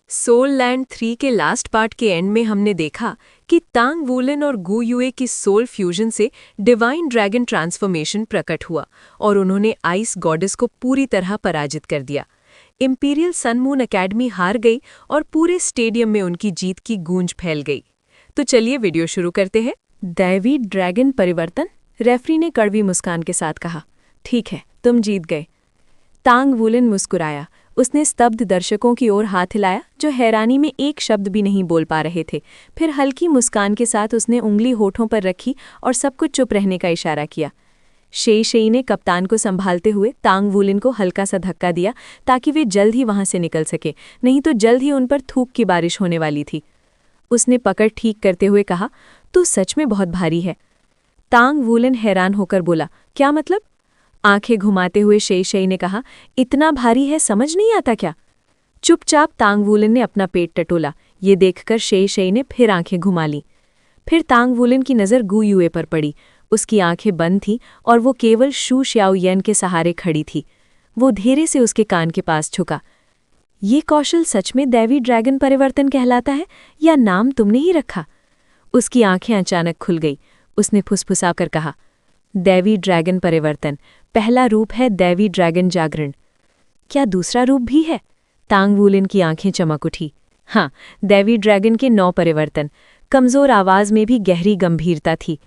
Soul land 3 के last part के and में हमने देखा कि तांग वूलन और गु युए की सोल फ्यूजन से डिवाइन ड्रैगन ट्रांसफॉर्मेशन प्रकट हुआ और उन्होंने आइस गॉडेस को पूरी तरह पराजित कर दिया। इंपीरियल सन मून एकेडमी हार गई और पूरे स्टेडियम में उनकी जीत की गूंज फैल गई। तो चलिए वीडियो शुरू करते हैं। दैवी ड्रैगन परिवर्तन, रेफरी ने कड़वी मुस्कान के साथ कहा। ठीक है, तुम जीत गए। तांग वूलन मुस्कुराया। उसने स्तब्ध दर्शकों की ओर हाथ हिलाया जो हैरानी में एक शब्द भी नहीं बोल पा रहे थे। फिर हल्की मुस्कान के साथ उसने उंगली होठों पर रखी और सबको चुप रहने का इशारा किया। शेई ने कप्तान को संभालते हुए तांग वूलन को हल्का सा धक्का दिया ताकि वे जल्द ही वहां से निकल सके, नहीं तो जल्द ही उन पर थूक की बारिश होने वाली थी। उसने पकड़ ठीक करते हुए कहा, तू सच में बहुत भारी है। तांग वूलन हैरान होकर बोला, क्या मतलब? आंखें घुमाते हुए शेई ने कहा, इतना भारी है समझ नहीं आता क्या? चुपचाप तांग वूलन ने अपना पेट टटोला। ये देखकर शेई ने फिर आंखें घुमा ली। फिर तांग वूलन की नज़र गु युए पर पड़ी। उसकी आंखें बंद थीं और वो केवल शू श्याओयेन के सहारे खड़ी थी। वो धीरे से उसके कान के पास झुका। ये कौशल सच में दैवी ड्रैगन परिवर्तन कहलाता है या नाम तुमने ही रखा? उसकी आंखें अचानक खुल गई। उसने फुसफुसाकर कहा, दैवी ड्रैगन परिवर्तन पहला रूप है दैवी ड्रैगन जागरण। क्या दूसरा रूप भी है? तांग वूलन की आंखें चमक उठी। हाँ, दैवी ड्रैगन के 9 परिवर्तन। कमजोर आवाज में भी गहरी गंभीरता थी।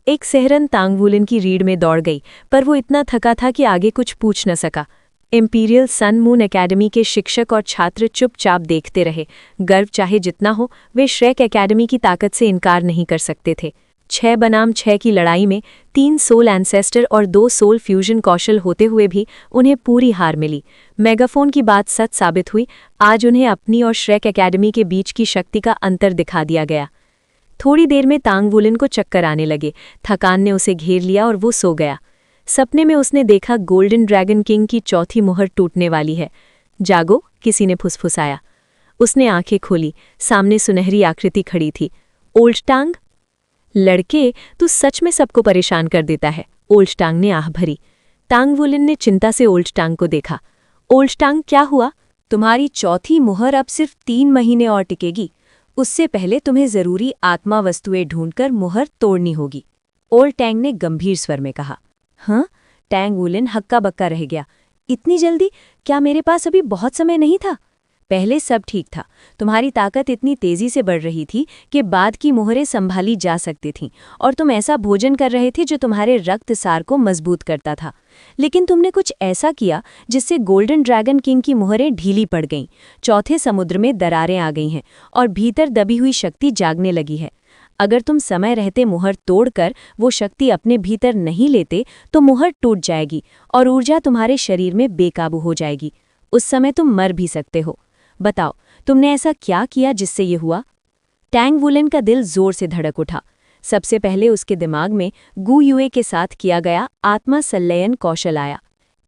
एक सेहरन तांग वूलन की रीढ़ में दौड़ गई, पर वो इतना थका था कि आगे कुछ पूछ न सका। इंपीरियल सन मून एकेडमी के शिक्षक और छात्र चुपचाप देखते रहे। गर्व चाहे जितना हो, वे श्रेक एकेडमी की ताकत से इनकार नहीं कर सकते थे। 6 बनाम 6 की लड़ाई में 3 सोल एंसेस्टर और 2 सोल फ्यूजन कौशल होते हुए भी उन्हें पूरी हार मिली। मेगाफोन की बात सच साबित हुई। आज उन्हें अपनी और श्रेक एकेडमी के बीच की शक्ति का अंतर दिखा दिया गया। थोड़ी देर में तांग वूलन को चक्कर आने लगे। थकान ने उसे घेर लिया और वो सो गया। सपने में उसने देखा गोल्डन ड्रैगन किंग की चौथी मुहर टूटने वाली है। जागो, किसी ने फुसफुसाया। उसने आंखें खोली। सामने सुनहरी आकृति खड़ी थी। ओल्ड टांग? लड़के, तू सच में सबको परेशान कर देता है, ओल्ड टांग ने आह भरी। तांग वूलन ने चिंता से ओल्ड टांग को देखा। ओल्ड टांग, क्या हुआ? तुम्हारी चौथी मुहर अब सिर्फ 3 महीने और टिकेगी। उससे पहले तुम्हें जरूरी आत्मा वस्तुएं ढूंढकर मुहर तोड़नी होगी, ओल्ड टैंग ने गंभीर स्वर में कहा। हाँ? टैंग वूलन हक्का बक्का रह गया। इतनी जल्दी? क्या मेरे पास अभी बहुत समय नहीं था? पहले सब ठीक था। तुम्हारी ताकत इतनी तेजी से बढ़ रही थी कि बाद की मुहरें संभाली जा सकती थीं और तुम ऐसा भोजन कर रहे थे जो तुम्हारे रक्त सार को मजबूत करता था। लेकिन तुमने कुछ ऐसा किया जिससे गोल्डन ड्रैगन किंग की मुहरें ढीली पड़ गईं। चौथे समुद्र में दरारें आ गई हैं और भीतर दबी हुई शक्ति जागने लगी है। अगर तुम समय रहते मुहर तोड़कर वो शक्ति अपने भीतर नहीं लेते तो मुहर टूट जाएगी और ऊर्जा तुम्हारे शरीर में बेकाबू हो जाएगी। उस समय तुम मर भी सकते हो। बताओ, तुमने ऐसा क्या किया जिससे ये हुआ? टैंग वूलन का दिल जोर से धड़क उठा। सबसे पहले उसके दिमाग में गु युए के साथ किया गया आत्मा संलयन कौशल आया।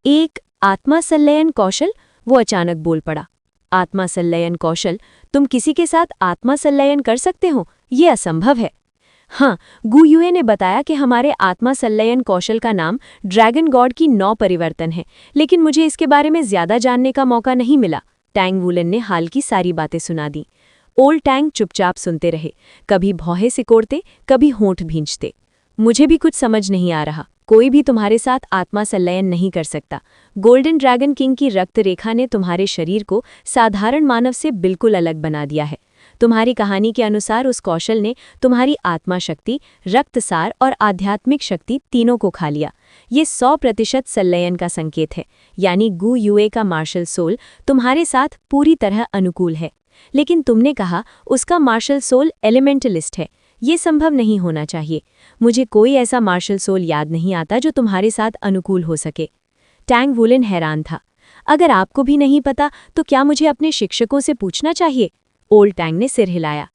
एक आत्मा संलयन कौशल? वो अचानक बोल पड़ा। आत्मा संलयन कौशल? तुम किसी के साथ आत्मा संलयन कर सकते हो? ये असंभव है। हाँ, गु युए ने बताया कि हमारे आत्मा संलयन कौशल का नाम ड्रैगन गॉड की 9 परिवर्तन है, लेकिन मुझे इसके बारे में ज्यादा जानने का मौका नहीं मिला। टैंग वूलन ने हाल की सारी बातें सुना दी। ओल्ड टैंग चुपचाप सुनते रहे, कभी भौहें सिकोड़ते, कभी होंठ भींचते। मुझे भी कुछ समझ नहीं आ रहा। कोई भी तुम्हारे साथ आत्मा संलयन नहीं कर सकता। गोल्डन ड्रैगन किंग की रक्त रेखा ने तुम्हारे शरीर को साधारण मानव से बिल्कुल अलग बना दिया है। तुम्हारी कहानी के अनुसार उस कौशल ने तुम्हारी आत्मा शक्ति, रक्तसार और आध्यात्मिक शक्ति तीनों को खा लिया। ये 100% संलयन का संकेत है, यानी गु युए का मार्शल सोल तुम्हारे साथ पूरी तरह अनुकूल है। लेकिन तुमने कहा उसका मार्शल सोल एलिमेंटलिस्ट है। ये संभव नहीं होना चाहिए। मुझे कोई ऐसा मार्शल सोल याद नहीं आता जो तुम्हारे साथ अनुकूल हो सके। टैंग वूलन हैरान था। अगर आपको भी नहीं पता तो क्या मुझे अपने शिक्षकों से पूछना चाहिए? ओल्ड टैंग ने सिर हिलाया।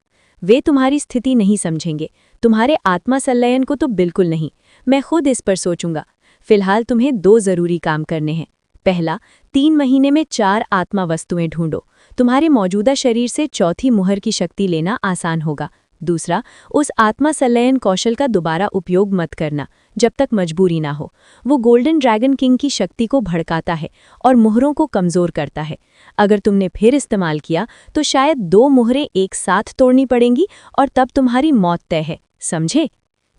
वे तुम्हारी स्थिति नहीं समझेंगे। तुम्हारे आत्मा संलयन को तो बिल्कुल नहीं। मैं खुद इस पर सोचूंगा। फिलहाल तुम्हें 2 जरूरी काम करने हैं। पहला, 3 महीने में 4 आत्मा वस्तुएं ढूंढो। तुम्हारे मौजूदा शरीर से चौथी मुहर की शक्ति लेना आसान होगा। दूसरा, उस आत्मा संलयन कौशल का दोबारा उपयोग मत करना जब तक मजबूरी ना हो। वो गोल्डन ड्रैगन किंग की शक्ति को भड़काता है और मोहरों को कमजोर करता है। अगर तुमने फिर इस्तेमाल किया तो शायद 2 मोहरें एक साथ तोड़नी पड़ेंगी और तब तुम्हारी मौत तय है, समझे?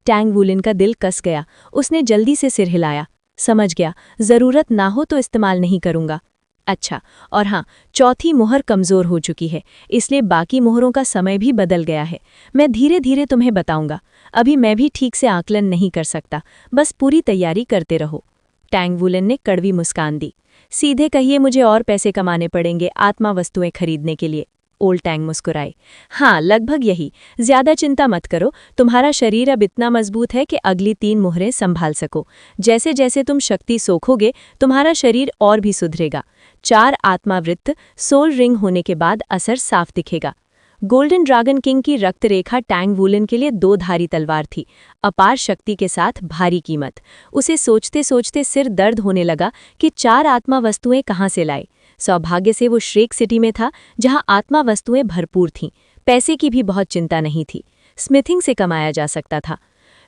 टैंग वुलिन का दिल कस गया। उसने जल्दी से सिर हिलाया। समझ गया, जरूरत ना हो तो इस्तेमाल नहीं करूंगा। अच्छा, और हाँ, चौथी मोहर कमजोर हो चुकी है, इसलिए बाकी मोहरों का समय भी बदल गया है। मैं धीरे धीरे तुम्हें बताऊंगा। अभी मैं भी ठीक से आकलन नहीं कर सकता, बस पूरी तैयारी करते रहो। टैंग वुलन ने कड़वी मुस्कान दी। सीधे कहिए, मुझे और पैसे कमाने पड़ेंगे आत्मा वस्तुएं खरीदने के लिए। ओल्ड टैंग मुस्कुराए। हाँ, लगभग यही। ज्यादा चिंता मत करो, तुम्हारा शरीर अब इतना मजबूत है कि अगली 3 मोहरें संभाल सको। जैसे जैसे तुम शक्ति सोखोगे, तुम्हारा शरीर और भी सुधरेगा। 4 आत्मावृत्त सोल रिंग होने के बाद असर साफ दिखेगा। गोल्डन ड्रैगन किंग की रक्त रेखा टैंग वुलन के लिए 2 धारी तलवार थी, अपार शक्ति के साथ भारी कीमत। उसे सोचते सोचते सिर दर्द होने लगा कि 4 आत्मा वस्तुएं कहाँ से लाए। सौभाग्य से वो श्रेक सिटी में था, जहां आत्मा वस्तुएं भरपूर थीं। पैसे की भी बहुत चिंता नहीं थी, स्मिथिंग से कमाया जा सकता था।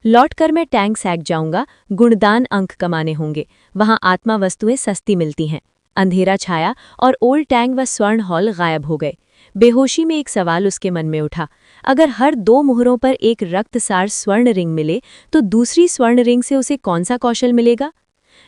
लौटकर मैं टैंक सैक जाऊंगा, गुणदान अंक कमाने होंगे। वहां आत्मा वस्तुएं सस्ती मिलती हैं। अंधेरा छाया और ओल्ड टैंग व स्वर्ण हॉल गायब हो गए। बेहोशी में एक सवाल उसके मन में उठा। अगर हर 2 मोहरों पर एक रक्तसार स्वर्ण रिंग मिले तो दूसरी स्वर्ण रिंग से उसे कौन सा कौशल मिलेगा?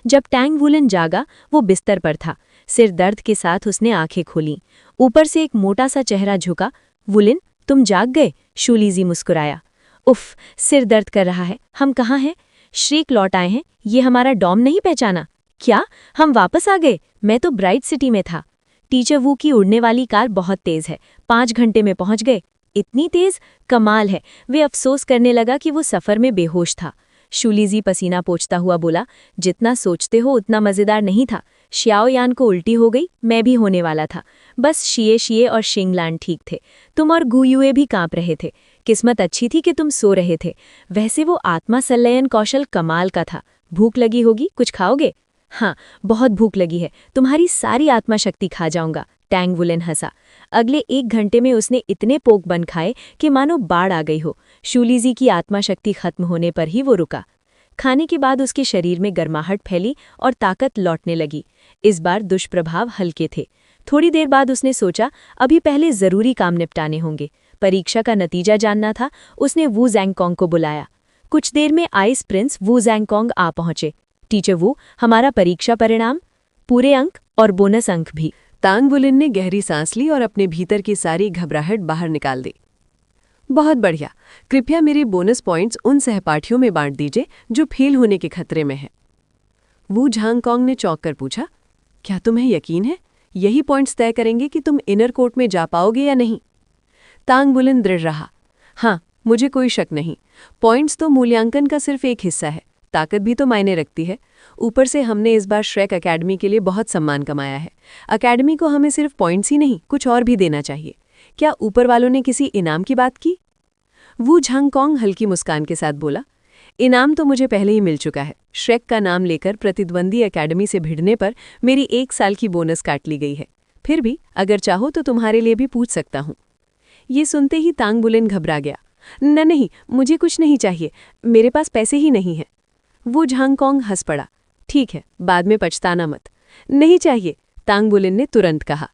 जब टैंग वुलन जागा, वो बिस्तर पर था। सिर दर्द के साथ उसने आंखें खोलीं। ऊपर से एक मोटा सा चेहरा झुका। वुलिन, तुम जाग गए? शूलीजी मुस्कुराया। उफ, सिर दर्द कर रहा है। हम कहाँ हैं? श्रीक लौट आए हैं। ये हमारा डॉम नहीं पहचाना? क्या हम वापस आ गए? मैं तो ब्राइट सिटी में था। टीचर वू की उड़ने वाली कार बहुत तेज है, 5 घंटे में पहुंच गए। इतनी तेज? कमाल है। वे अफसोस करने लगा कि वो सफर में बेहोश था। शूलीजी पसीना पोंछता हुआ बोला, जितना सोचते हो उतना मजेदार नहीं था। श्याओयान को उल्टी हो गई, मैं भी होने वाला था। बस शिए शिए और शिंगलैंड ठीक थे। तुम और गुयुए भी कांप रहे थे। किस्मत अच्छी थी कि तुम सो रहे थे। वैसे वो आत्मा संलयन कौशल कमाल का था। भूख लगी होगी, कुछ खाओगे? हाँ, बहुत भूख लगी है। तुम्हारी सारी आत्मा शक्ति खा जाऊंगा। टैंग वुलन हंसा। अगले 1 घंटे में उसने इतने पोक बन खाए कि मानो बाढ़ आ गई हो। शूलीजी की आत्मा शक्ति खत्म होने पर ही वो रुका। खाने के बाद उसके शरीर में गर्माहट फैली और ताकत लौटने लगी। इस बार दुष्प्रभाव हल्के थे। थोड़ी देर बाद उसने सोचा, अभी पहले जरूरी काम निपटाने होंगे। परीक्षा का नतीजा जानना था। उसने वू ज़ैंगकोंग को बुलाया। कुछ देर में आइस प्रिंस वू ज़ैंगकोंग आ पहुंचे। टीचर वू, हमारा परीक्षा परिणाम? पूरे अंक और बोनस अंक भी। तांग वुलिन ने गहरी सांस ली और अपने भीतर की सारी घबराहट बाहर निकाल दी। बहुत बढ़िया। कृपया मेरे बोनस पॉइंट्स उन सहपाठियों में बांट दीजिए जो फेल होने के खतरे में हैं। वू झांगकोंग ने चौंक कर पूछा, क्या तुम्हें यकीन है? यही पॉइंट्स तय करेंगे कि तुम इनर कोर्ट में जा पाओगे या नहीं? तांग वुलिन दृढ़ रहा। हाँ, मुझे कोई शक नहीं। पॉइंट्स तो मूल्यांकन का सिर्फ एक हिस्सा है, ताकत भी तो मायने रखती है। ऊपर से हमने इस बार श्रेक अकेडमी के लिए बहुत सम्मान कमाया है। अकेडमी को हमें सिर्फ पॉइंट्स ही नहीं, कुछ और भी देना चाहिए। क्या ऊपर वालों ने किसी इनाम की बात की? वू झांगकोंग हल्की मुस्कान के साथ बोला, इनाम तो मुझे पहले ही मिल चुका है। श्रेक का नाम लेकर प्रतिद्वंदी अकेडमी से भिड़ने पर मेरी 1 साल की बोनस काट ली गई है। फिर भी अगर चाहो तो तुम्हारे लिए भी पूछ सकता हूँ। ये सुनते ही तांग वुलिन घबरा गया। नहीं, मुझे कुछ नहीं चाहिए, मेरे पास पैसे ही नहीं हैं। वो झांगकोंग हंस पड़ा। ठीक है, बाद में पछताना मत। नहीं चाहिए, तांग वुलिन ने तुरंत कहा।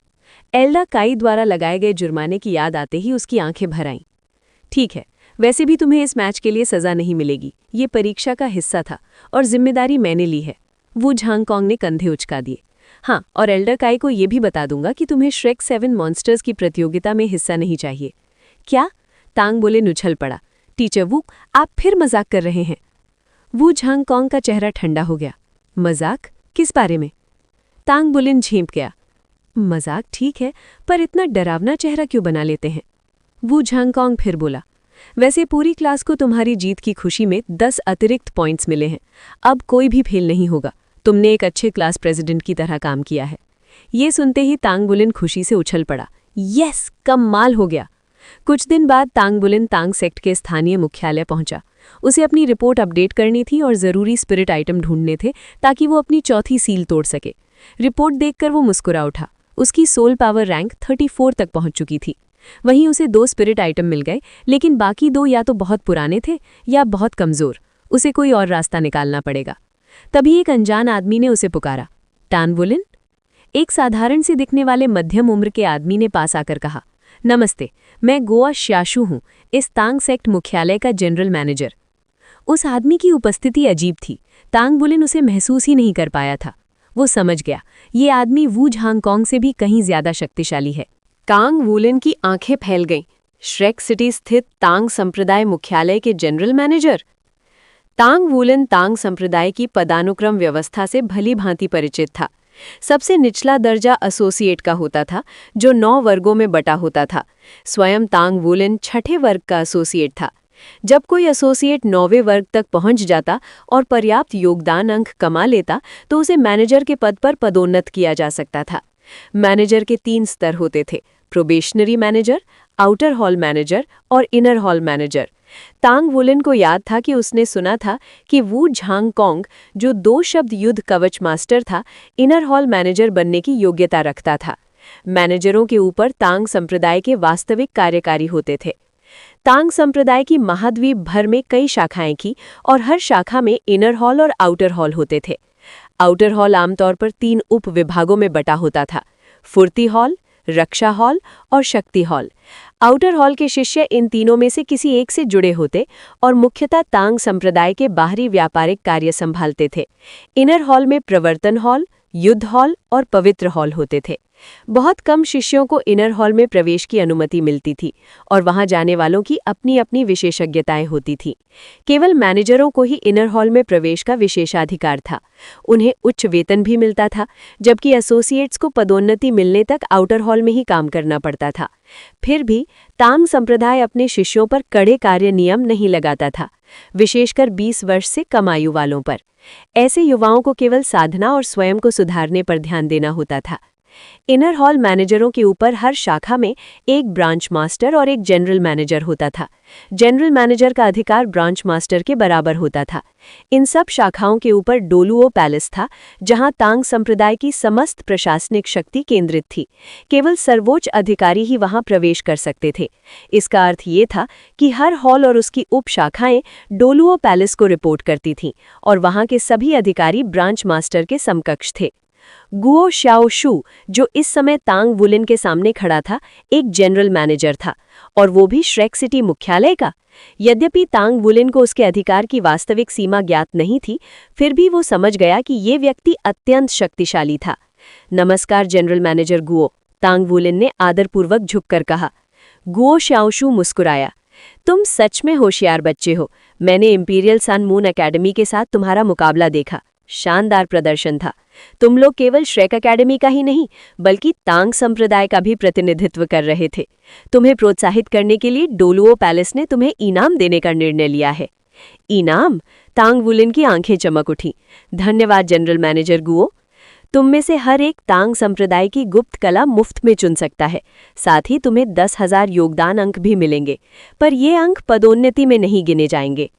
एल्डा काई द्वारा लगाए गए जुर्माने की याद आते ही उसकी आंखें भर आईं। ठीक है, वैसे भी तुम्हें इस मैच के लिए सजा नहीं मिलेगी। ये परीक्षा का हिस्सा था और जिम्मेदारी मैंने ली है। वो झांगकोंग ने कंधे उचका दिए। हाँ, और एल्डर काई को ये भी बता दूंगा कि तुम्हें श्रेक 7 मॉन्स्टर्स की प्रतियोगिता में हिस्सा नहीं चाहिए। क्या? तांग वुलिन उछल पड़ा। टीचर वू, आप फिर मजाक कर रहे हैं। वू झांगकोंग का चेहरा ठंडा हो गया। मजाक? किस बारे में? तांग वुलिन झेंप गया। मजाक ठीक है, पर इतना डरावना चेहरा क्यों बना लेते हैं? वू झांगकोंग फिर बोला, वैसे पूरी क्लास को तुम्हारी जीत की खुशी में 10 अतिरिक्त पॉइंट्स मिले हैं। अब कोई भी फेल नहीं होगा। तुमने एक अच्छे क्लास प्रेसिडेंट की तरह काम किया है। ये सुनते ही तांग वुलिन खुशी से उछल पड़ा। यस, कमाल हो गया। कुछ दिन बाद तांग वुलिन तांग सेक्ट के स्थानीय मुख्यालय पहुंचा। उसे अपनी रिपोर्ट अपडेट करनी थी और ज़रूरी स्पिरिट आइटम ढूंढने थे ताकि वो अपनी चौथी सील तोड़ सके। रिपोर्ट देखकर वो मुस्कुरा उठा। उसकी सोल पावर रैंक 34 तक पहुंच चुकी थी। वहीं उसे 2 स्पिरिट आइटम मिल गए, लेकिन बाकी 2 या तो बहुत पुराने थे या बहुत कमज़ोर। उसे कोई और रास्ता निकालना पड़ेगा। तभी एक अनजान आदमी ने उसे पुकारा, टांग वुलिन। एक साधारण से दिखने वाले मध्यम उम्र के आदमी ने पास आकर कहा, नमस्ते, मैं गोआ श्याशु हूँ, इस तांग सेक्ट मुख्यालय का जनरल मैनेजर। उस आदमी की उपस्थिति अजीब थी। तांग वुलिन उसे महसूस ही नहीं कर पाया था। वो समझ गया, ये आदमी वू झांगकोंग से भी कहीं ज्यादा शक्तिशाली है। तांग वुलिन की आंखें फैल गईं। श्रेक सिटी स्थित तांग संप्रदाय मुख्यालय के जनरल मैनेजर। तांग वुलिन तांग संप्रदाय की पदानुक्रम व्यवस्था से भली भांति परिचित था। सबसे निचला दर्जा एसोसिएट का होता था, जो 9 वर्गों में बटा होता था। स्वयं तांग वुलिन 6ठे वर्ग का एसोसिएट था। जब कोई एसोसिएट 9वें वर्ग तक पहुंच जाता और पर्याप्त योगदान अंक कमा लेता तो उसे मैनेजर के पद पर पदोन्नत किया जा सकता था। मैनेजर के 3 स्तर होते थे, probationary manager, outer hall manager और इनर हॉल मैनेजर। तांग वुलिन को याद था कि उसने सुना था कि वू झांगकोंग, जो 2 शब्द युद्ध कवच मास्टर था, इनर हॉल मैनेजर बनने की योग्यता रखता था। मैनेजरों के ऊपर तांग संप्रदाय के वास्तविक कार्यकारी होते थे। तांग संप्रदाय की महाद्वीप भर में कई शाखाएं थीं और हर शाखा में इनर हॉल और आउटर हॉल होते थे। आउटर हॉल आमतौर पर 3 उप विभागों में बटा होता था, फुर्ती हॉल, रक्षा हॉल और शक्ति हॉल। आउटर हॉल के शिष्य इन तीनों में से किसी एक से जुड़े होते और मुख्यतः तांग संप्रदाय के बाहरी व्यापारिक कार्य संभालते थे। इनर हॉल में प्रवर्तन हॉल, युद्ध हॉल और पवित्र हॉल होते थे। बहुत कम शिष्यों को इनर हॉल में प्रवेश की अनुमति मिलती थी और वहां जाने वालों की अपनी अपनी विशेषज्ञताएं होती थीं। केवल मैनेजरों को ही इनर हॉल में प्रवेश का विशेषाधिकार था। उन्हें उच्च वेतन भी मिलता था, जबकि एसोसिएट्स को पदोन्नति मिलने तक आउटर हॉल में ही काम करना पड़ता था। फिर भी तांग संप्रदाय अपने शिष्यों पर कड़े कार्य नियम नहीं लगाता था, विशेषकर 20 वर्ष से कम आयु वालों पर। ऐसे युवाओं को केवल साधना और स्वयं को सुधारने पर ध्यान देना होता था। इनर हॉल मैनेजरों के ऊपर हर शाखा में एक ब्रांच मास्टर और एक जनरल मैनेजर होता था। जनरल मैनेजर का अधिकार ब्रांच मास्टर के बराबर होता था। इन सब शाखाओं के ऊपर डोलुओ पैलेस था, जहां तांग संप्रदाय की समस्त प्रशासनिक शक्ति केंद्रित थी। केवल सर्वोच्च अधिकारी ही वहां प्रवेश कर सकते थे। इसका अर्थ ये था कि हर हॉल और उसकी उप शाखाएं डोलुओ पैलेस को रिपोर्ट करती थीं और वहां के सभी अधिकारी ब्रांच मास्टर के समकक्ष थे। गुओ श्याओशु, जो इस समय तांग वुलिन के सामने खड़ा था, एक जनरल मैनेजर था, और वो भी श्रेक सिटी मुख्यालय का। यद्यपि तांग वुलिन को उसके अधिकार की वास्तविक सीमा ज्ञात नहीं थी, फिर भी वो समझ गया कि ये व्यक्ति अत्यंत शक्तिशाली था। नमस्कार जनरल मैनेजर गुओ, तांग वुलिन ने आदरपूर्वक झुककर कहा। गुओ श्याओशु मुस्कुराया। तुम सच में होशियार बच्चे हो। मैंने इंपीरियल सन मून एकेडमी के साथ तुम्हारा मुकाबला देखा। शानदार प्रदर्शन था। तुम लोग केवल श्रेक एकेडमी का ही नहीं, बल्कि तांग संप्रदाय का भी प्रतिनिधित्व कर रहे थे। तुम्हें प्रोत्साहित करने के लिए डोलुओ पैलेस ने तुम्हें इनाम देने का निर्णय लिया है। इनाम? तांग वुलिन की आंखें चमक उठी। धन्यवाद जनरल मैनेजर गुओ। तुम में से हर एक तांग संप्रदाय की गुप्त कला मुफ्त में चुन सकता है। साथ ही तुम्हें 10,000 योगदान अंक भी मिलेंगे, पर ये अंक पदोन्नति में नहीं गिने जाएंगे।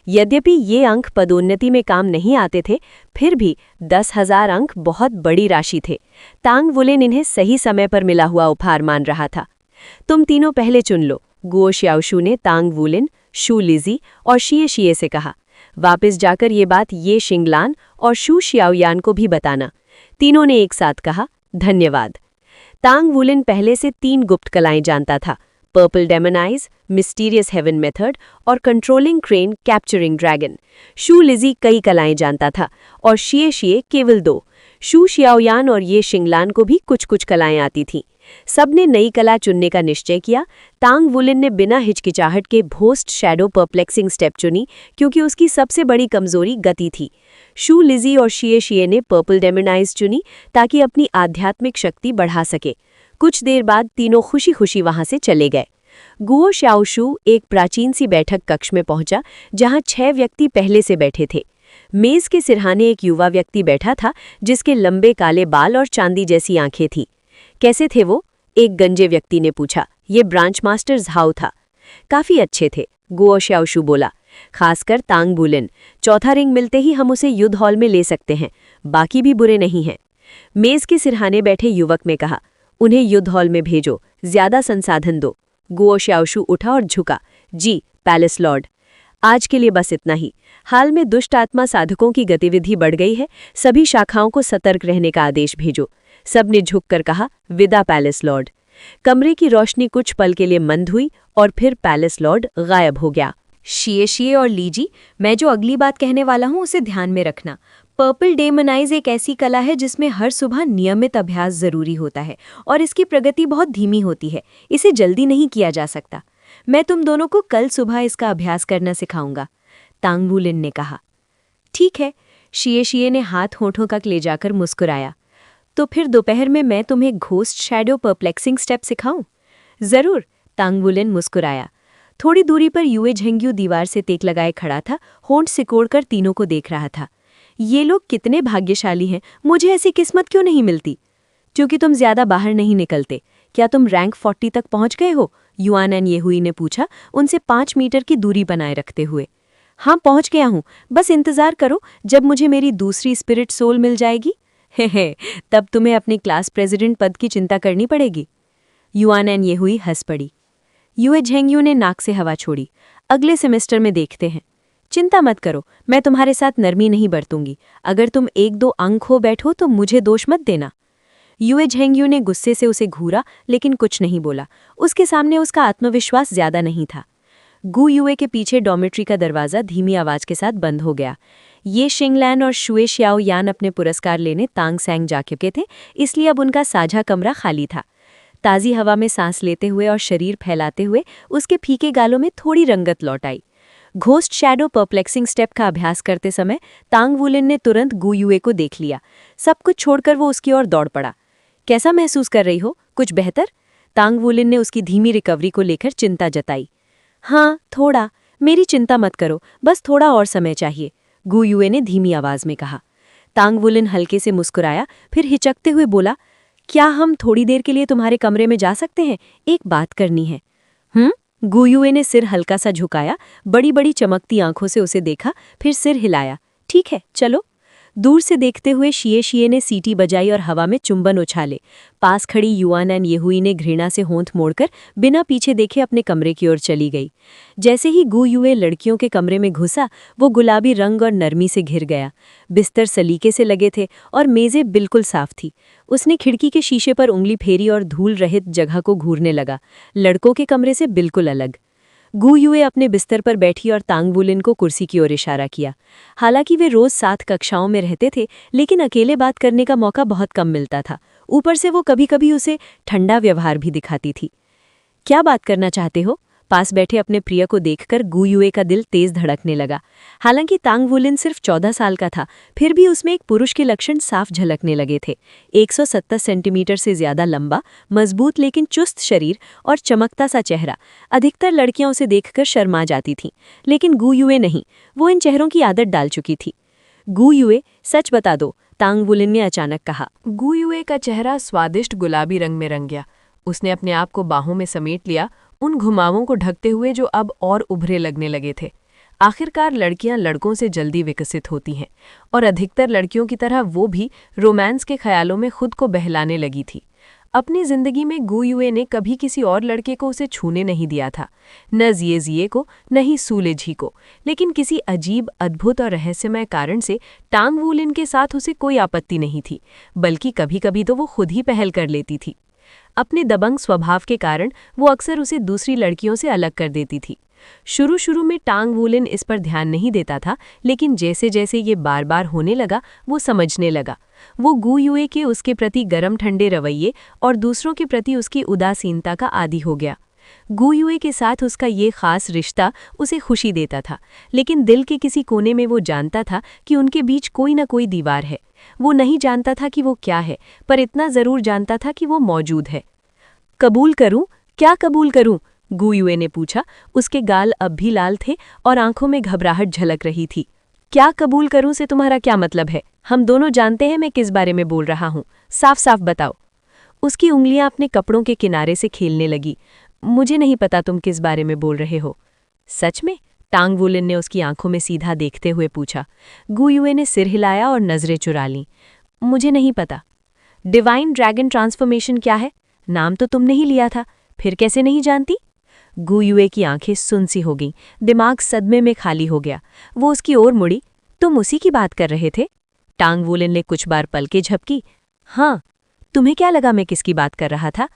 यद्यपि ये अंक पदोन्नति में काम नहीं आते थे, फिर भी 10,000 अंक बहुत बड़ी राशि थे। तांग वुलिन इन्हें सही समय पर मिला हुआ उपहार मान रहा था। तुम तीनों पहले चुन लो, गुओ श्याओशु ने तांग वुलिन, शू लिजी और शिए शिए से कहा। वापस जाकर ये बात ये शिंगलान और शू शियाओयान को भी बताना। तीनों ने एक साथ कहा, धन्यवाद। तांग वुलिन पहले से 3 गुप्त कलाएं जानता था, purple demon eyes, mysterious heaven method और कंट्रोलिंग क्रेन कैप्चरिंग ड्रैगन। शू लिजी कई कलाएं जानता था और शिए शिए केवल 2। शू शियाओयान और ये शिंगलान को भी कुछ कुछ कलाएं आती थीं। सबने नई कला चुनने का निश्चय किया। तांग वुलिन ने बिना हिचकिचाहट के भोस्ट शैडो परप्लेक्सिंग स्टेप चुनी, क्योंकि उसकी सबसे बड़ी कमजोरी गति थी। शू लिजी और शिए शिए ने पर्पल डेमन आइज चुनी ताकि अपनी आध्यात्मिक शक्ति बढ़ा सके। कुछ देर बाद तीनों खुशी खुशी वहां से चले गए। गुओ श्याओशु एक प्राचीन सी बैठक कक्ष में पहुंचा, जहां 6 व्यक्ति पहले से बैठे थे। मेज के सिरहाने एक युवा व्यक्ति बैठा था, जिसके लंबे काले बाल और चांदी जैसी आंखें थीं। कैसे थे वो? एक गंजे व्यक्ति ने पूछा। ये ब्रांच मास्टर झाओ था। काफी अच्छे थे, गुओ श्याओशु बोला। खासकर तांग वुलिन। 4था रिंग मिलते ही हम उसे युद्ध हॉल में ले सकते हैं। बाकी भी बुरे नहीं हैं। मेज के सिरहाने बैठे युवक में कहा, उन्हें युद्ध हॉल में भेजो, ज्यादा संसाधन दो। गुओ श्याओशु उठा और झुका। जी पैलेस लॉर्ड। आज के लिए बस इतना ही। हाल में दुष्ट आत्मा साधकों की गतिविधि बढ़ गई है, सभी शाखाओं को सतर्क रहने का आदेश भेजो। सबने झुककर कहा, विदा पैलेस लॉर्ड। कमरे की रोशनी कुछ पल के लिए मंद हुई और फिर पैलेस लॉर्ड गायब हो गया। शिए और लीजी, मैं जो अगली बात कहने वाला हूँ उसे ध्यान में रखना। पर्पल डेमनाइज एक ऐसी कला है जिसमें हर सुबह नियमित अभ्यास जरूरी होता है और इसकी प्रगति बहुत धीमी होती है। इसे जल्दी नहीं किया जा सकता। मैं तुम दोनों को कल सुबह इसका अभ्यास करना सिखाऊंगा, तांग वूलिन ने कहा। ठीक है, शिए ने हाथ होठों तक ले जाकर मुस्कुराया। तो फिर दोपहर में मैं तुम्हें घोस्ट शैडो परप्लेक्सिंग स्टेप सिखाऊं? जरूर, तांग वूलिन मुस्कुराया। थोड़ी दूरी पर युए झेंग्यू दीवार से तेक लगाए खड़ा था, होंठ सिकोड़कर तीनों को देख रहा था। ये लोग कितने भाग्यशाली हैं, मुझे ऐसी किस्मत क्यों नहीं मिलती? क्योंकि तुम ज्यादा बाहर नहीं निकलते। क्या तुम रैंक 40 तक पहुंच गए हो? युआनन येहुई ने पूछा, उनसे 5 मीटर की दूरी बनाए रखते हुए। हाँ, पहुंच गया हूं, बस इंतजार करो जब मुझे मेरी दूसरी स्पिरिट सोल मिल जाएगी। हे तब तुम्हें अपने क्लास प्रेसिडेंट पद की चिंता करनी पड़ेगी। युआनन येहुई हंस पड़ी। युए झेंग्यू ने नाक से हवा छोड़ी। अगले सेमेस्टर में देखते हैं। चिंता मत करो, मैं तुम्हारे साथ नरमी नहीं बरतूंगी। अगर तुम 1-2 अंक हो बैठो तो मुझे दोष मत देना। युए झेंग्यू ने गुस्से से उसे घूरा लेकिन कुछ नहीं बोला। उसके सामने उसका आत्मविश्वास ज्यादा नहीं था। गु युए के पीछे डॉर्मेट्री का दरवाजा धीमी आवाज के साथ बंद हो गया। ये शिंगलैन और शुए श्याओ यान अपने पुरस्कार लेने तांग सैंग जा चुके थे, इसलिए अब उनका साझा कमरा खाली था। ताज़ी हवा में सांस लेते हुए और शरीर फैलाते हुए उसके फीके गालों में थोड़ी रंगत लौट आई। घोस्ट शैडो परप्लेक्सिंग स्टेप का अभ्यास करते समय तांग वूलिन ने तुरंत गु युए को देख लिया। सब कुछ छोड़कर वो उसकी ओर दौड़ पड़ा। कैसा महसूस कर रही हो? कुछ बेहतर? तांग वूलिन ने उसकी धीमी रिकवरी को लेकर चिंता जताई। हाँ, थोड़ा। मेरी चिंता मत करो, बस थोड़ा और समय चाहिए, गु युए ने धीमी आवाज में कहा। तांग वूलिन हल्के से मुस्कुराया, फिर हिचकते हुए बोला, क्या हम थोड़ी देर के लिए तुम्हारे कमरे में जा सकते हैं? एक बात करनी है। गु युए ने सिर हल्का सा झुकाया, बड़ी बड़ी चमकती आंखों से उसे देखा, फिर सिर हिलाया। ठीक है, चलो। दूर से देखते हुए शिए ने सीटी बजाई और हवा में चुंबन उछाले। पास खड़ी युआनन येहुई ने घृणा से होंठ मोड़कर बिना पीछे देखे अपने कमरे की ओर चली गई। जैसे ही गु युए लड़कियों के कमरे में घुसा, वो गुलाबी रंग और नरमी से घिर गया। बिस्तर सलीके से लगे थे और मेजें बिल्कुल साफ थी। उसने खिड़की के शीशे पर उंगली फेरी और धूल रहित जगह को घूरने लगा। लड़कों के कमरे से बिल्कुल अलग। गु युए अपने बिस्तर पर बैठी और तांग वूलिन को कुर्सी की ओर इशारा किया। हालांकि वे रोज साथ कक्षाओं में रहते थे, लेकिन अकेले बात करने का मौका बहुत कम मिलता था। ऊपर से वो कभी-कभी उसे ठंडा व्यवहार भी दिखाती थी। क्या बात करना चाहते हो? पास बैठे अपने प्रिय को देखकर गु युए का दिल तेज धड़कने लगा। हालांकि तांग वूलिन सिर्फ 14 साल का था, फिर भी उसमें एक पुरुष के लक्षण साफ झलकने लगे थे। 170 सेंटीमीटर से ज्यादा लंबा, मजबूत लेकिन चुस्त शरीर और चमकता सा चेहरा। अधिकतर लड़कियां उसे देखकर शर्मा जाती थीं, लेकिन गु युए नहीं, वो इन चेहरों की आदत डाल चुकी थी। गु युए, सच बता दो, तांग वूलिन ने अचानक कहा। गु युए का चेहरा स्वादिष्ट गुलाबी रंग में रंग गया। उसने अपने आप को बाहों में समेट लिया, उन घुमावों को ढकते हुए जो अब और उभरे लगने लगे थे। आखिरकार लड़कियां लड़कों से जल्दी विकसित होती हैं, और अधिकतर लड़कियों की तरह वो भी रोमांस के ख्यालों में खुद को बहलाने लगी थी। अपनी जिंदगी में गु युए ने कभी किसी और लड़के को उसे छूने नहीं दिया था, न जिए को, न ही सूलेझी को, लेकिन किसी अजीब, अद्भुत और रहस्यमय कारण से तांग वूलिन के साथ उसे कोई आपत्ति नहीं थी, बल्कि कभी कभी तो वो खुद ही पहल कर लेती थी। अपने दबंग स्वभाव के कारण वो अक्सर उसे दूसरी लड़कियों से अलग कर देती थी। शुरू में तांग वूलिन इस पर ध्यान नहीं देता था, लेकिन जैसे जैसे ये बार बार होने लगा वो समझने लगा। वो गु युए के उसके प्रति गरम ठंडे रवैये और दूसरों के प्रति उसकी उदासीनता का आदी हो गया। गु युए के साथ उसका ये खास रिश्ता उसे खुशी देता था, लेकिन दिल के किसी कोने में वो जानता था कि उनके बीच कोई न कोई दीवार है। वो नहीं जानता था कि वो क्या है, पर इतना जरूर जानता था कि वो मौजूद है। कबूल करूं? क्या कबूल करूं? गु युए ने पूछा। उसके गाल अब भी लाल थे और आंखों में घबराहट झलक रही थी। क्या कबूल करूं से तुम्हारा क्या मतलब है? हम दोनों जानते हैं मैं किस बारे में बोल रहा हूं, साफ साफ बताओ। उसकी उंगलियां अपने कपड़ों के किनारे से खेलने लगी। मुझे नहीं पता तुम किस बारे में बोल रहे हो। सच में? तांग वूलिन ने उसकी आंखों में सीधा देखते हुए पूछा। गु युए ने सिर हिलाया और नजरें चुरा लीं। मुझे नहीं पता, डिवाइन ड्रैगन ट्रांसफॉर्मेशन क्या है? नाम तो तुमने ही लिया था, फिर कैसे नहीं जानती? गू युए की आंखें सुनसी हो गईं, दिमाग सदमे में खाली हो गया। वो उसकी ओर मुड़ी। तुम उसी की बात कर रहे थे? टांग वुलेन ने कुछ बार पलकें झपकी। हाँ, तुम्हें क्या लगा मैं किसकी बात कर रहा था?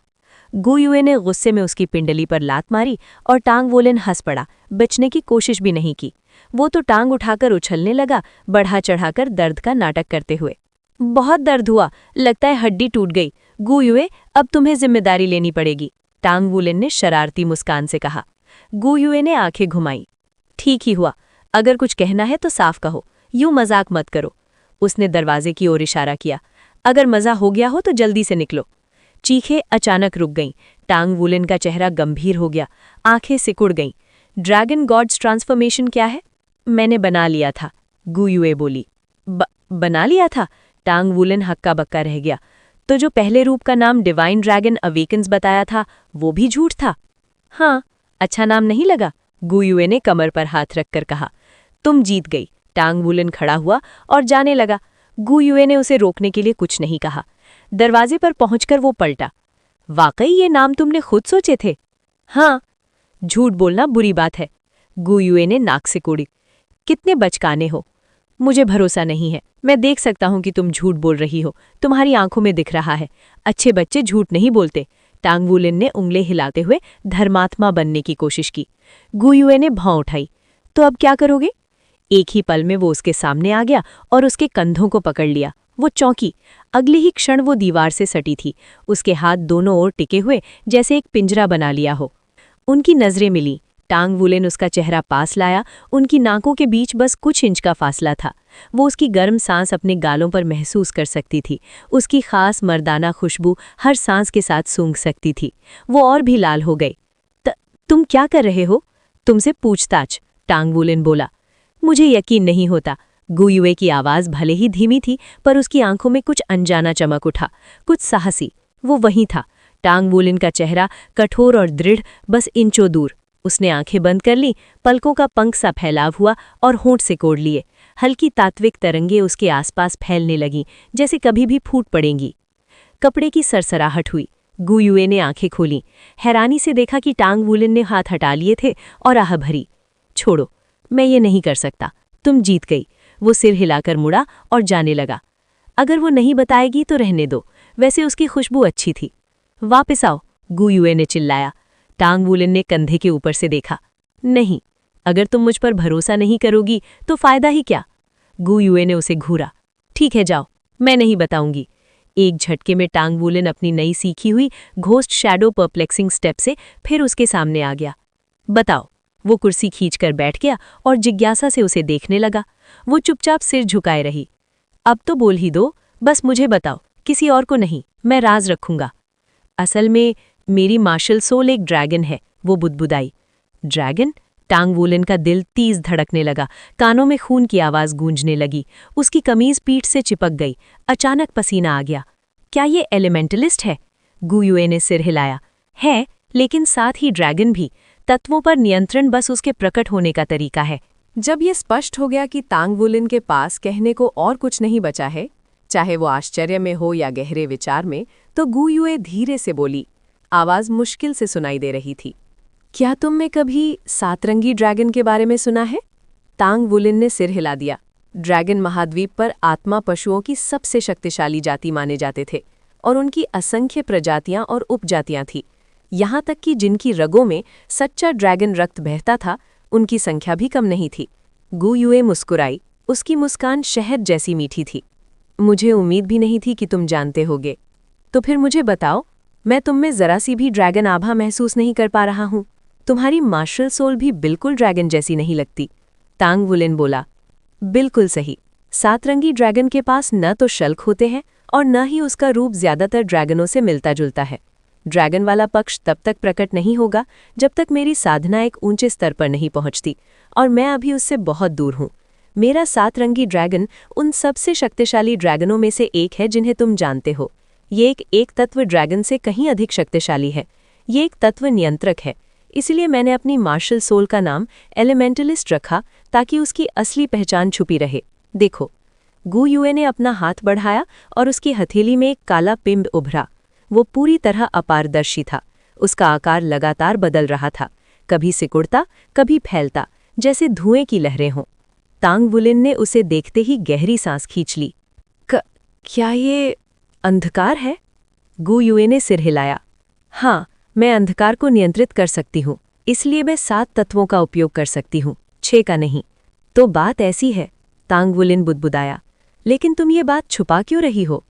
गू युए ने गुस्से में उसकी पिंडली पर लात मारी और टांग वुलेन हंस पड़ा, बचने की कोशिश भी नहीं की। वो तो टांग उठाकर उछलने लगा, बढ़ा चढ़ाकर दर्द का नाटक करते हुए। बहुत दर्द हुआ, लगता है हड्डी टूट गई। गू युए, अब तुम्हें जिम्मेदारी लेनी पड़ेगी, टांग वुलेन ने शरारती मुस्कान से कहा। गू युए ने आंखें घुमाई। ठीक ही हुआ, अगर कुछ कहना है तो साफ कहो, यूं मजाक मत करो। उसने दरवाजे की ओर इशारा किया। अगर मजा हो गया हो तो जल्दी से निकलो। चीखें अचानक रुक गईं। टांग वुलेन का चेहरा गंभीर हो गया, आंखें सिकुड़ गईं। ड्रैगन गॉड्स ट्रांसफॉर्मेशन क्या है? मैंने बना लिया था, गू युए बोली। बना लिया था? टांग वुलेन हक्का बक्का रह गया। तो जो पहले रूप का नाम डिवाइन ड्रैगन अवेकन्स बताया था, वो भी झूठ था? हाँ, अच्छा नाम नहीं लगा? गू युए ने कमर पर हाथ रखकर कहा। तुम जीत गई। टांग वुलेन खड़ा हुआ और जाने लगा। गू युए ने उसे रोकने के लिए कुछ नहीं कहा। दरवाजे पर पहुंचकर वो पलटा। वाकई ये नाम तुमने खुद सोचे थे? हाँ। झूठ बोलना बुरी बात है, गू युए ने नाक से कोड़ी। कितने बचकाने हो। मुझे भरोसा नहीं है, मैं देख सकता हूं कि तुम झूठ बोल रही हो, तुम्हारी आंखों में दिख रहा है। अच्छे बच्चे झूठ नहीं बोलते। टांग वुलेन ने उंगली हिलाते हुए धर्मात्मा बनने की कोशिश की। गू युए ने भौं उठाई। तो अब क्या करोगे? एक ही पल में वो उसके सामने आ गया और उसके कंधों को पकड़ लिया। वो चौंकी। अगले ही क्षण वो दीवार से सटी थी, उसके हाथ दोनों ओर टिके हुए जैसे एक पिंजरा बना लिया हो। उनकी नजरें मिली। टांग वुलेन उसका चेहरा पास लाया, उनकी नाकों के बीच बस कुछ इंच का फासला था। वो उसकी गर्म सांस अपने गालों पर महसूस कर सकती थी, उसकी खास मर्दाना खुशबू हर सांस के साथ सूंघ सकती थी। वो और भी लाल हो गई। तुम क्या कर रहे हो? तुमसे पूछताछ, टांग वुलेन बोला। मुझे यकीन नहीं होता। गू युए की आवाज़ भले ही धीमी थी, पर उसकी आंखों में कुछ अनजाना चमक उठा, कुछ साहसी। वो वहीं था, टांग वुलेन का चेहरा कठोर और दृढ़, बस इंचों दूर। उसने आंखें बंद कर ली, पलकों का पंख सा फैलाव हुआ और होंठ से कोड़ लिए। हल्की तात्विक तरंगे उसके आसपास फैलने लगीं, जैसे कभी भी फूट पड़ेंगी। कपड़े की सरसराहट हुई। गू युए ने आंखें खोलीं, हैरानी से देखा कि टांग वुलेन ने हाथ हटा लिए थे और आह भरी। छोड़ो, मैं ये नहीं कर सकता, तुम जीत गई। वो सिर हिलाकर मुड़ा और जाने लगा। अगर वो नहीं बताएगी तो रहने दो, वैसे उसकी खुशबू अच्छी थी। वापस आओ, गू युए ने चिल्लाया। टांग वुलेन ने कंधे के ऊपर से देखा। नहीं, अगर तुम मुझ पर भरोसा नहीं करोगी तो फायदा ही क्या? गू युए ने उसे घूरा। ठीक है, जाओ, मैं नहीं बताऊंगी। एक झटके में टांग वुलेन अपनी नई सीखी हुई घोस्ट शैडो परप्लेक्सिंग स्टेप से फिर उसके सामने आ गया। बताओ। वो कुर्सी खींचकर बैठ गया और जिज्ञासा से उसे देखने लगा। वो चुपचाप सिर झुकाए रही। अब तो बोल ही दो, बस मुझे बताओ, किसी और को नहीं, मैं राज रखूंगा। असल में मेरी मार्शल सोल एक ड्रैगन है, वो बुदबुदाई। ड्रैगन? टांग वुलेन का दिल तेज धड़कने लगा, कानों में खून की आवाज गूंजने लगी। उसकी कमीज पीठ से चिपक गई, अचानक पसीना आ गया। क्या ये एलिमेंटलिस्ट है? गू युए ने सिर हिलाया। है, लेकिन साथ ही ड्रैगन भी। तत्वों पर नियंत्रण बस उसके प्रकट होने का तरीका है। जब ये स्पष्ट हो गया कि तांग वुलेन के पास कहने को और कुछ नहीं बचा है, चाहे वो आश्चर्य में हो या गहरे विचार में, तो गू युए धीरे से बोली। आवाज मुश्किल से सुनाई दे रही थी। क्या तुमने कभी सातरंगी ड्रैगन के बारे में सुना है? तांग वुलेन ने सिर हिला दिया। ड्रैगन महाद्वीप पर आत्मा पशुओं की सबसे शक्तिशाली जाति माने जाते थे और उनकी असंख्य प्रजातियां और उपजातियां थीं। यहाँ तक कि जिनकी रगों में सच्चा ड्रैगन रक्त बहता था, उनकी संख्या भी कम नहीं थी। गू युए मुस्कुराई, उसकी मुस्कान शहद जैसी मीठी थी। मुझे उम्मीद भी नहीं थी कि तुम जानते होगे। तो फिर मुझे बताओ, मैं तुम में जरा सी भी ड्रैगन आभा महसूस नहीं कर पा रहा हूँ। तुम्हारी मार्शल सोल भी बिल्कुल ड्रैगन जैसी नहीं लगती। तांग वुलेन बोला। बिल्कुल सही। सातरंगी ड्रैगन के पास न तो शल्क होते हैं और न ही उसका रूप ज्यादातर ड्रैगनों से मिलता जुलता है। ड्रैगन वाला पक्ष तब तक प्रकट नहीं होगा जब तक मेरी साधना एक ऊंचे स्तर पर नहीं पहुंचती, और मैं अभी उससे बहुत दूर हूं। मेरा सातरंगी ड्रैगन उन सबसे शक्तिशाली ड्रैगनों में से एक है जिन्हें तुम जानते हो। ये एक तत्व ड्रैगन से कहीं अधिक शक्तिशाली है। ये एक तत्व नियंत्रक है। इसलिए मैंने अपनी मार्शल सोल का नाम एलिमेंटलिस्ट रखा, ताकि उसकी असली पहचान छुपी रहे। देखो, गु युए ने अपना हाथ बढ़ाया और उसकी हथेली में एक काला पिंड उभरा। वो पूरी तरह अपारदर्शी था। उसका आकार लगातार बदल रहा था, कभी सिकुड़ता, कभी फैलता, जैसे धुएं की लहरें हों। तांग वुलिन ने उसे देखते ही गहरी सांस खींच ली। क्या ये अंधकार है? गु युए ने सिर हिलाया। हाँ, मैं अंधकार को नियंत्रित कर सकती हूँ, इसलिए मैं 7 तत्वों का उपयोग कर सकती हूँ, 6 का नहीं। तो बात ऐसी है, तांग वुलिन बुदबुदाया। लेकिन तुम ये बात छुपा क्यों रही हो?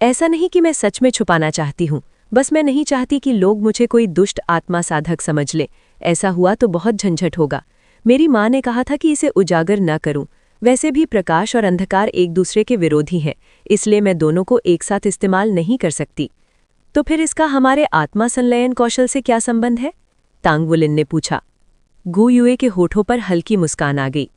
ऐसा नहीं कि मैं सच में छुपाना चाहती हूँ, बस मैं नहीं चाहती कि लोग मुझे कोई दुष्ट आत्मा साधक समझ ले। ऐसा हुआ तो बहुत झंझट होगा। मेरी माँ ने कहा था कि इसे उजागर न करूं। वैसे भी प्रकाश और अंधकार एक दूसरे के विरोधी हैं, इसलिए मैं दोनों को एक साथ इस्तेमाल नहीं कर सकती। तो फिर इसका हमारे आत्मा संलयन कौशल से क्या संबंध है? तांग वुलिन ने पूछा। गु युए के होठों पर हल्की मुस्कान आ गई।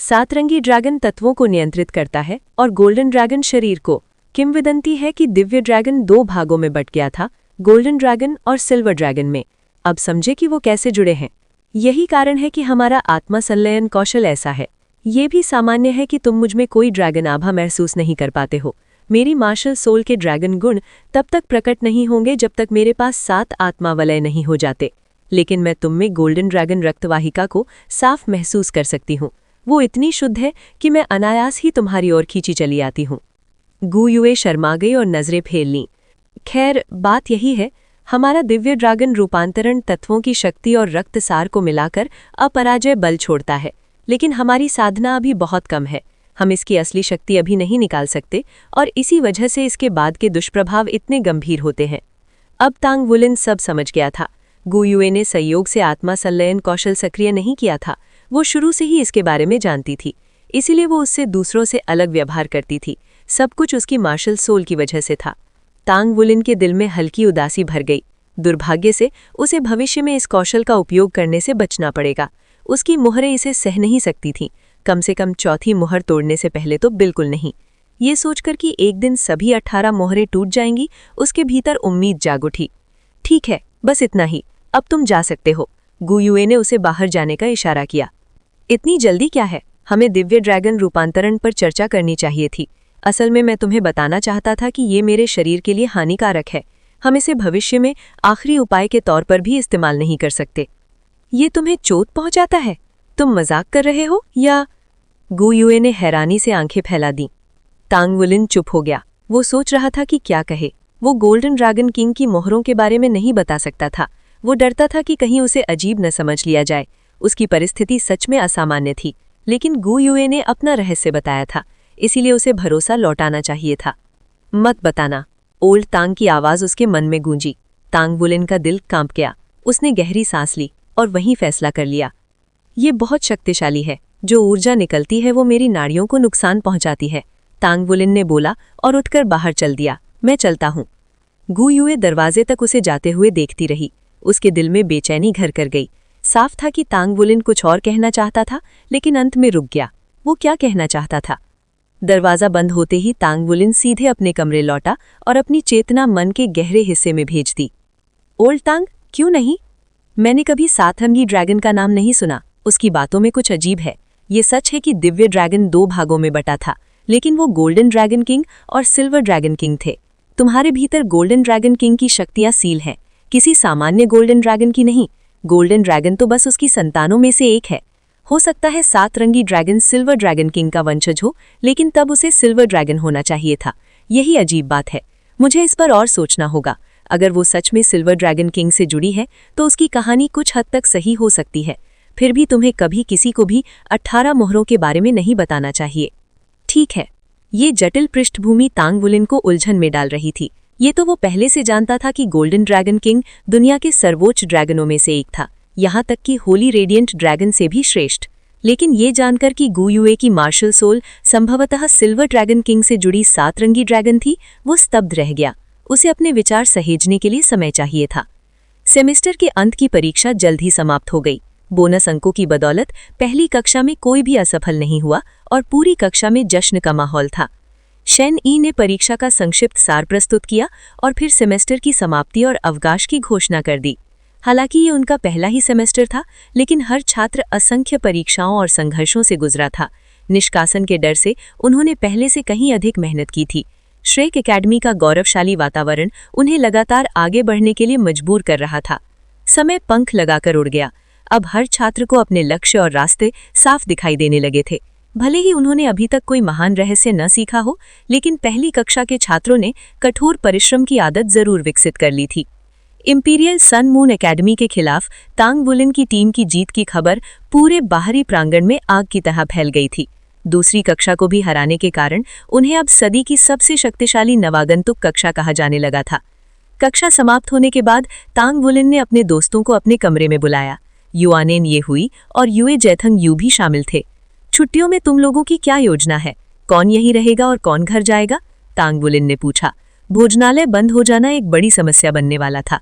7 रंगी ड्रैगन तत्वों को नियंत्रित करता है और गोल्डन ड्रैगन शरीर को। किंवदंती है कि दिव्य ड्रैगन 2 भागों में बट गया था, गोल्डन ड्रैगन और सिल्वर ड्रैगन में। अब समझे कि वो कैसे जुड़े हैं। यही कारण है कि हमारा आत्मा संलयन कौशल ऐसा है। ये भी सामान्य है कि तुम मुझमें कोई ड्रैगन आभा महसूस नहीं कर पाते हो। मेरी मार्शल सोल के ड्रैगन गुण तब तक प्रकट नहीं होंगे जब तक मेरे पास 7 आत्मा वलय नहीं हो जाते। लेकिन मैं तुम में गोल्डन ड्रैगन रक्तवाहिका को साफ महसूस कर सकती हूँ। वो इतनी शुद्ध है कि मैं अनायास ही तुम्हारी ओर खींची चली आती हूँ। गु युए शर्मा गई और नजरें फेर लीं। खैर, बात यही है, हमारा दिव्य ड्रैगन रूपांतरण तत्वों की शक्ति और रक्तसार को मिलाकर अपराजय बल छोड़ता है, लेकिन हमारी साधना अभी बहुत कम है। हम इसकी असली शक्ति अभी नहीं निकाल सकते और इसी वजह से इसके बाद के दुष्प्रभाव इतने गंभीर होते हैं। अब तांग वुलिन सब समझ गया था। गु युए ने संयोग से आत्मा संलयन कौशल सक्रिय नहीं किया था। वो शुरू से ही इसके बारे में जानती थी, इसीलिए वो उससे दूसरों से अलग व्यवहार करती थी। सब कुछ उसकी मार्शल सोल की वजह से था। तांग वुलिन के दिल में हल्की उदासी भर गई। दुर्भाग्य से उसे भविष्य में इस कौशल का उपयोग करने से बचना पड़ेगा। उसकी मुहरें इसे सह नहीं सकती थीं, कम से कम चौथी मुहर तोड़ने से पहले तो बिल्कुल नहीं। ये सोचकर कि एक दिन सभी 18 मोहरें टूट जाएंगी, उसके भीतर उम्मीद जाग उठी। ठीक है, बस इतना ही, अब तुम जा सकते हो। गु युए ने उसे बाहर जाने का इशारा किया। इतनी जल्दी क्या है? हमें दिव्य ड्रैगन रूपांतरण पर चर्चा करनी चाहिए थी। असल में मैं तुम्हें बताना चाहता था कि ये मेरे शरीर के लिए हानिकारक है। हम इसे भविष्य में आखिरी उपाय के तौर पर भी इस्तेमाल नहीं कर सकते। ये तुम्हें चोट पहुंचाता है? तुम मजाक कर रहे हो या? गु युए ने हैरानी से आंखें फैला दी। तांग वुलिन चुप हो गया। वो सोच रहा था कि क्या कहे। वो गोल्डन ड्रैगन किंग की मोहरों के बारे में नहीं बता सकता था। वो डरता था कि कहीं उसे अजीब न समझ लिया जाए। उसकी परिस्थिति सच में असामान्य थी, लेकिन गु युए ने अपना रहस्य बताया था, इसीलिए उसे भरोसा लौटाना चाहिए था। मत बताना, ओल्ड तांग की आवाज़ उसके मन में गूंजी। तांग वुलिन का दिल कांप गया। उसने गहरी सांस ली और वहीं फैसला कर लिया। ये बहुत शक्तिशाली है। जो ऊर्जा निकलती है वो मेरी नाड़ियों को नुकसान पहुंचाती है, तांग वुलिन ने बोला और उठकर बाहर चल दिया। मैं चलता हूँ। गु युए दरवाजे तक उसे जाते हुए देखती रही। उसके दिल में बेचैनी घर कर गई। साफ था कि तांग वुलिन कुछ और कहना चाहता था, लेकिन अंत में रुक गया। वो क्या कहना चाहता था? दरवाज़ा बंद होते ही तांग वुलिन सीधे अपने कमरे लौटा और अपनी चेतना मन के गहरे हिस्से में भेज दी। ओल्ड तांग, क्यों नहीं? मैंने कभी 7 रंगी ड्रैगन का नाम नहीं सुना। उसकी बातों में कुछ अजीब है। ये सच है कि दिव्य ड्रैगन 2 भागों में बटा था, लेकिन वो गोल्डन ड्रैगन किंग और सिल्वर ड्रैगन किंग थे। तुम्हारे भीतर गोल्डन ड्रैगन किंग की शक्तियां सील हैं, किसी सामान्य गोल्डन ड्रैगन की नहीं। गोल्डन ड्रैगन तो बस उसकी संतानों में से एक है। हो सकता है 7 रंगी ड्रैगन सिल्वर ड्रैगन किंग का वंशज हो, लेकिन तब उसे सिल्वर ड्रैगन होना चाहिए था। यही अजीब बात है। मुझे इस पर और सोचना होगा। अगर वो सच में सिल्वर ड्रैगन किंग से जुड़ी है तो उसकी कहानी कुछ हद तक सही हो सकती है। फिर भी तुम्हें कभी किसी को भी 18 मोहरों के बारे में नहीं बताना चाहिए। ठीक है। ये जटिल पृष्ठभूमि तांग वुलिन को उलझन में डाल रही थी। ये तो वो पहले से जानता था कि गोल्डन ड्रैगन किंग दुनिया के सर्वोच्च ड्रैगनों में से एक था, यहाँ तक कि होली रेडिएंट ड्रैगन से भी श्रेष्ठ। लेकिन ये जानकर कि गु युए की मार्शल सोल संभवतः सिल्वर ड्रैगन किंग से जुड़ी 7 रंगी ड्रैगन थी, वो स्तब्ध रह गया। उसे अपने विचार सहेजने के लिए समय चाहिए था। सेमेस्टर के अंत की परीक्षा जल्द ही समाप्त हो गई। बोनस अंकों की बदौलत पहली कक्षा में कोई भी असफल नहीं हुआ और पूरी कक्षा में जश्न का माहौल था। शेन ई ने परीक्षा का संक्षिप्त सार प्रस्तुत किया और फिर सेमेस्टर की समाप्ति और अवकाश की घोषणा कर दी। हालांकि ये उनका पहला ही सेमेस्टर था, लेकिन हर छात्र असंख्य परीक्षाओं और संघर्षों से गुजरा था। निष्कासन के डर से उन्होंने पहले से कहीं अधिक मेहनत की थी। श्रेक एकेडमी का गौरवशाली वातावरण उन्हें लगातार आगे बढ़ने के लिए मजबूर कर रहा था। समय पंख लगाकर उड़ गया। अब हर छात्र को अपने लक्ष्य और रास्ते साफ दिखाई देने लगे थे। भले ही उन्होंने अभी तक कोई महान रहस्य न सीखा हो, लेकिन पहली कक्षा के छात्रों ने कठोर परिश्रम की आदत जरूर विकसित कर ली थी। इंपीरियल सन मून एकेडमी के खिलाफ तांग वुलिन की टीम की जीत की खबर पूरे बाहरी प्रांगण में आग की तरह फैल गई थी। दूसरी कक्षा को भी हराने के कारण उन्हें अब सदी की सबसे शक्तिशाली नवागंतुक कक्षा कहा जाने लगा था। कक्षा समाप्त होने के बाद तांग वुलिन ने अपने दोस्तों को अपने कमरे में बुलाया। युआनेन ये हुई और युए जैथंग यू भी शामिल थे। छुट्टियों में तुम लोगों की क्या योजना है? कौन यहीं रहेगा और कौन घर जाएगा? तांग वुलिन ने पूछा। भोजनालय बंद हो जाना एक बड़ी समस्या बनने वाला था।